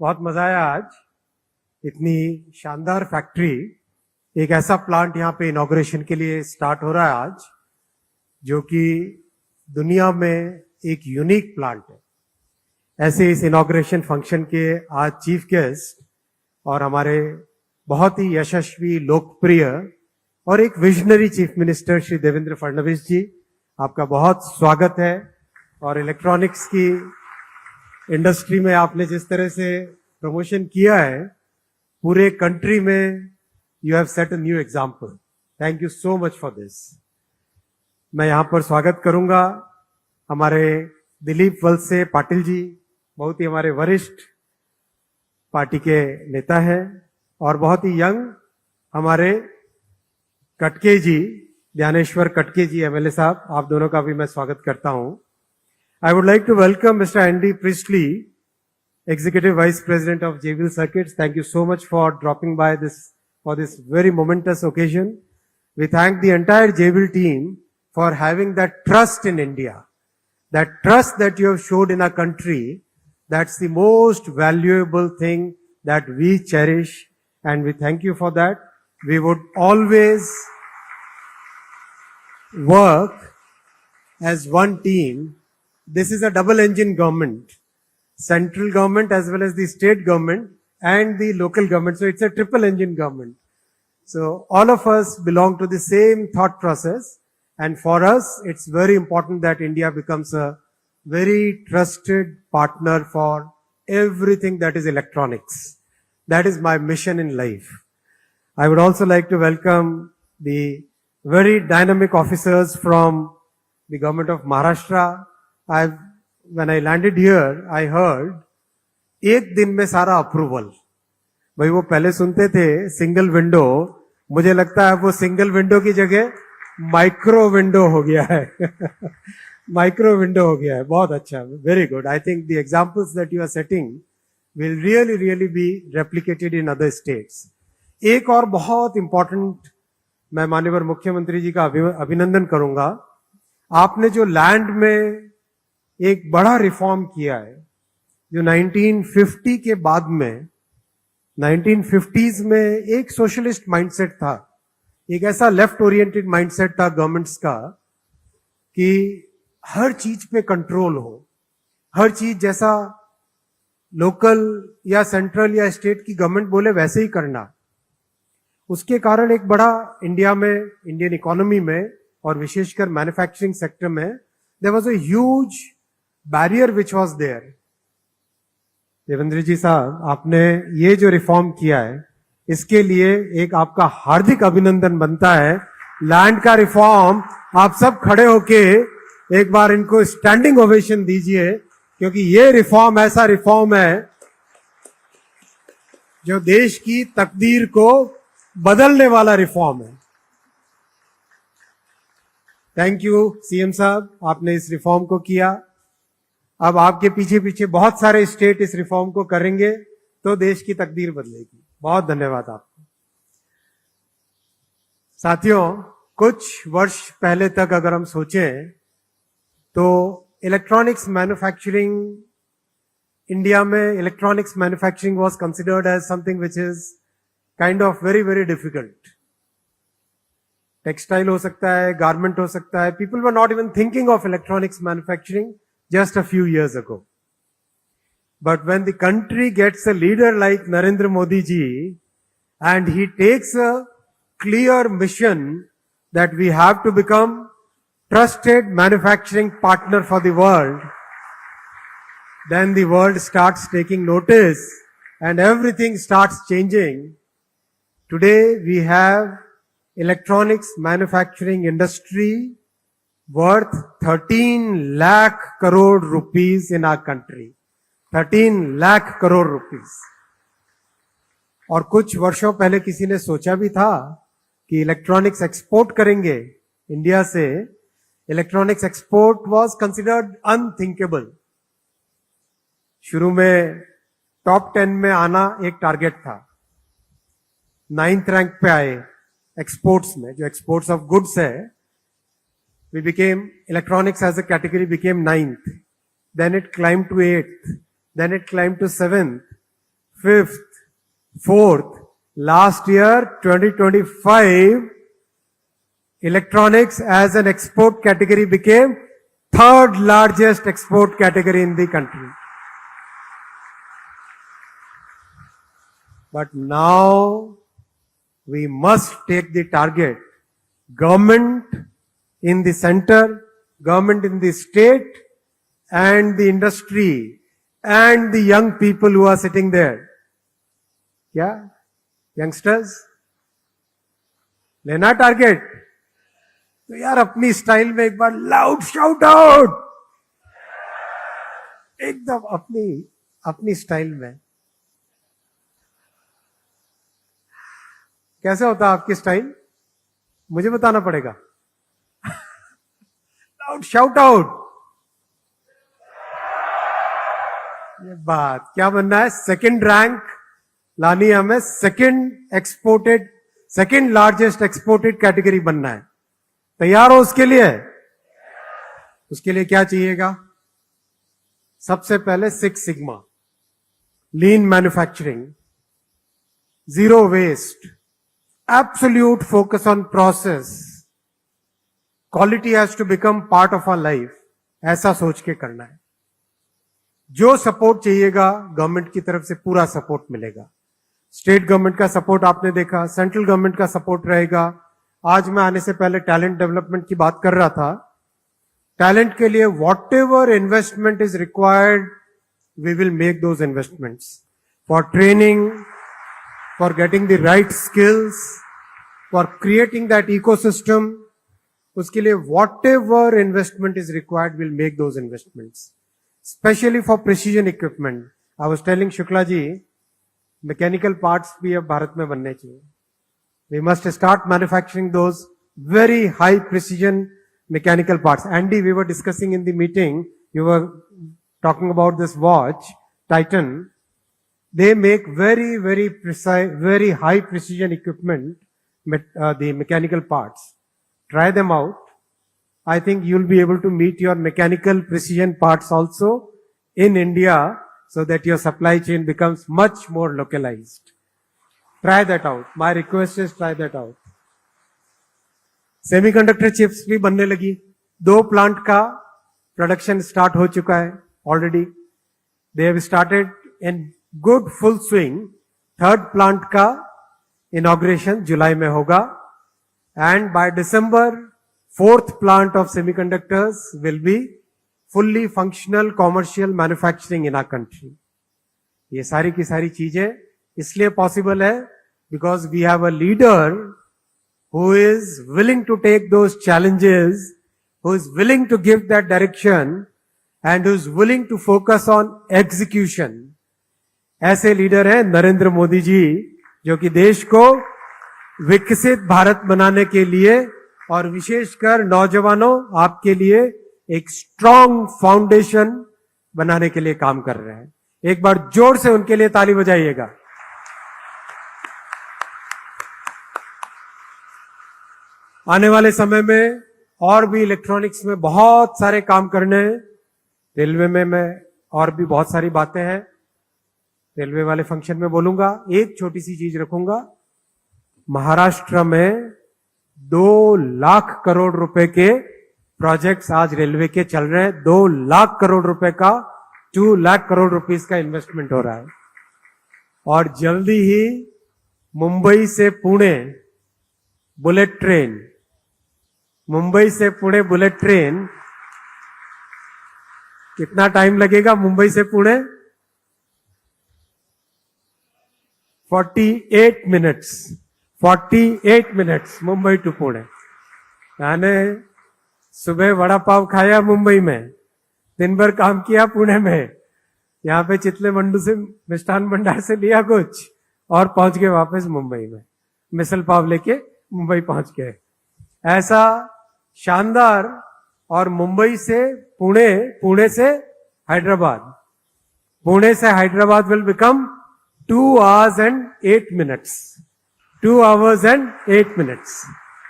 बहुत मजा आया आज। इतनी शानदार फैक्ट्री, एक ऐसा प्लांट यहाँ पे इनॉग्रेशन के लिए स्टार्ट हो रहा है आज, जो कि दुनिया में एक यूनिक प्लांट है। ऐसे इस इनॉग्रेशन फंक्शन के आज चीफ गेस्ट और हमारे बहुत ही यशस्वी, लोकप्रिय और एक visionary chief minister Shri Devendra Fadnavis ji, आपका बहुत स्वागत है। और इलेक्ट्रॉनिक्स की इंडस्ट्री में आपने जिस तरह से प्रमोशन किया है, पूरे कंट्री में you have set a new example. Thank you so much for this. मैं यहां पर स्वागत करूंगा हमारे दिलीप वलसे पाटिल जी, बहुत ही हमारे वरिष्ठ पार्टी के नेता हैं, और बहुत ही यंग हमारे कटके जी, ज्ञानेश्वर कटके जी एमएलए साहब, आप दोनों का भी मैं स्वागत करता हूं। I would like to welcome Mr. Andy Priestley, Executive Vice President of JBL Circuits. Thank you so much for dropping by for this very momentous occasion. We thank the entire JBL team for having that trust in India. That trust that you have showed in our country, that's the most valuable thing that we cherish, and we thank you for that. We would always work as one team. This is a double engine government, central government as well as the state government and the local government. So it's a triple engine government. So all of us belong to the same thought process. And for us, it's very important that India becomes a very trusted partner for everything that is electronics. That is my mission in life. I would also like to welcome the very dynamic officers from the government of Maharashtra. When I landed here, I heard एक दिन में सारा approval. भाई वो पहले सुनते थे single window, मुझे लगता है वो सिंगल विंडो की जगह माइक्रो विंडो हो गया है। माइक्रो विंडो हो गया है। बहुत अच्छा, very good. I think the examples that you are setting will really be replicated in other states. एक और बहुत इंपॉर्टेंट, मैं माननीय मुख्यमंत्री जी का अभिनंदन करूंगा। आपने जो लैंड में एक बड़ा रिफॉर्म किया है, जो 1950 के बाद में, 1950s में एक सोशलिस्ट माइंडसेट था, एक ऐसा लेफ्ट ओरिएंटेड माइंडसेट था गवर्नमेंट्स का कि हर चीज पे कंट्रोल हो, हर चीज जैसा लोकल या सेंट्रल या स्टेट की गवर्नमेंट बोले वैसे ही करना। उसके कारण एक बड़ा इंडिया में, इंडियन इकोनॉमी में और विशेषकर मैन्युफैक्चरिंग सेक्टर में there was a huge barrier which was there. Devendra ji साहब, आपने ये जो रिफॉर्म किया है, इसके लिए एक आपका हार्दिक अभिनंदन बनता है। लैंड का रिफॉर्म, आप सब खड़े होके एक बार इनको स्टैंडिंग ओवेशन दीजिए, क्योंकि ये रिफॉर्म ऐसा रिफॉर्म है जो देश की तकदीर को बदलने वाला रिफॉर्म है। थैंक यू सीएम साहब, आपने इस रिफॉर्म को किया। अब आपके पीछे पीछे बहुत सारे स्टेट इस रिफॉर्म को करेंगे तो देश की तकदीर बदलेगी। बहुत धन्यवाद आपको। साथियों, कुछ वर्ष पहले तक अगर हम सोचें तो इलेक्ट्रॉनिक्स मैन्युफैक्चरिंग, इंडिया में electronics manufacturing was considered as something which is kind of very difficult. Textile हो सकता है, गारमेंट हो सकता है। People were not even thinking of electronics manufacturing just a few years ago. But when the country gets a leader like Narendra Modi ji, and he takes a clear mission that we have to become trusted manufacturing partner for the world, then the world starts taking notice and everything starts changing. Today we have electronics manufacturing industry worth 13 lakh crore rupees in our country. 13 lakh crore rupees. और कुछ वर्षों पहले किसी ने सोचा भी था कि इलेक्ट्रॉनिक्स एक्सपोर्ट करेंगे इंडिया से। Electronics export was considered unthinkable. शुरू में टॉप 10 में आना एक टारगेट था। 9th रैंक पे आए एक्सपोर्ट्स में, जो एक्सपोर्ट्स ऑफ गुड्स है। We became, electronics as a category became 9th. Then it climbed to 8th. Then it climbed to 7th. fifth, fourth. Last year, 2025, electronics as an export category became third largest export category in the country. But now we must take the target. Government in the center, government in the state, and the industry, and the young people who are sitting there. क्या youngsters लेना target? तो यार अपनी style में एक बार loud shout out, एकदम अपनी अपनी स्टाइल में. कैसे होता आपकी स्टाइल? मुझे बताना पड़ेगा. Loud shout out. ये बात क्या बनना है? सेकंड रैंक लानी है हमें. सेकंड लार्जेस्ट एक्सपोर्टेड कैटेगरी बनना है. तैयार हो उसके लिए? उसके लिए क्या चाहिएगा? सबसे पहले 6 sigma, lean manufacturing, zero waste, absolute focus on process, quality has to become part of our life. ऐसा सोच के करना है. जो सपोर्ट चाहिएगा गवर्नमेंट की तरफ से पूरा सपोर्ट मिलेगा. स्टेट गवर्नमेंट का सपोर्ट आपने देखा, सेंट्रल गवर्नमेंट का सपोर्ट रहेगा. आज मैं आने से पहले टैलेंट डेवलपमेंट की बात कर रहा था. टैलेंट के लिए whatever investment is required, we will make those investments for training, for getting the right skills, for creating that ecosystem. उसके लिए whatever investment is required, will make those investments. Especially for precision equipment. I was telling Shukla ji, mechanical parts भी अब भारत में बनने चाहिए. We must start manufacturing those very high precision mechanical parts. Andy, we were discussing in the meeting, you were talking about this watch, Titan. They make very, very precise, very high precision equipment, the mechanical parts. Try them out. I think you'll be able to meet your mechanical precision parts also in India so that your supply chain becomes much more localized. Try that out. My request is try that out. Semiconductor chips भी बनने लगी. 2 plant का production start हो चुका है already. They have started in good full swing. 3rd plant का inauguration जुलाई में होगा. And by December, 4th plant of semiconductors will be fully functional commercial manufacturing in our country. ये सारी की सारी चीजें इसलिए पॉसिबल है because we have a leader who is willing to take those challenges, who is willing to give that direction and who is willing to focus on execution. ऐसे leader हैं नरेंद्र मोदी जी, जो कि देश को विकसित भारत बनाने के लिए और विशेषकर नौजवानों आपके लिए एक स्ट्रॉन्ग फाउंडेशन बनाने के लिए काम कर रहे हैं. एक बार जोर से उनके लिए ताली बजाइएगा. आने वाले समय में और भी इलेक्ट्रॉनिक्स में बहुत सारे काम करने हैं. रेलवे में मैं और भी बहुत सारी बातें हैं, रेलवे वाले फंक्शन में बोलूंगा. एक छोटी सी चीज रखूंगा. महाराष्ट्र में 2 लाख करोड़ रुपए के प्रोजेक्ट्स आज रेलवे के चल रहे हैं. 2 लाख करोड़ रुपए का 2 लाख करोड़ रुपीस का इन्वेस्टमेंट हो रहा है. और जल्दी ही मुंबई से पुणे बुलेट ट्रेन, मुंबई से पुणे बुलेट ट्रेन. कितना टाइम लगेगा मुंबई से Pune? 48 minutes. 48 minutes Mumbai to Pune. यानी सुबह वड़ा पाव खाया मुंबई में, दिन भर काम किया पुणे में, यहाँ पे चितले मंडू से मिष्ठान भंडार से लिया कुछ और पहुंच गए वापस मुंबई में. मिसल पाव लेके मुंबई पहुंच गए. ऐसा शानदार. और मुंबई से पुणे, पुणे से हैदराबाद, पुणे से Hyderabad will become 2 hours and 8 minutes. 2 hours and 8 minutes.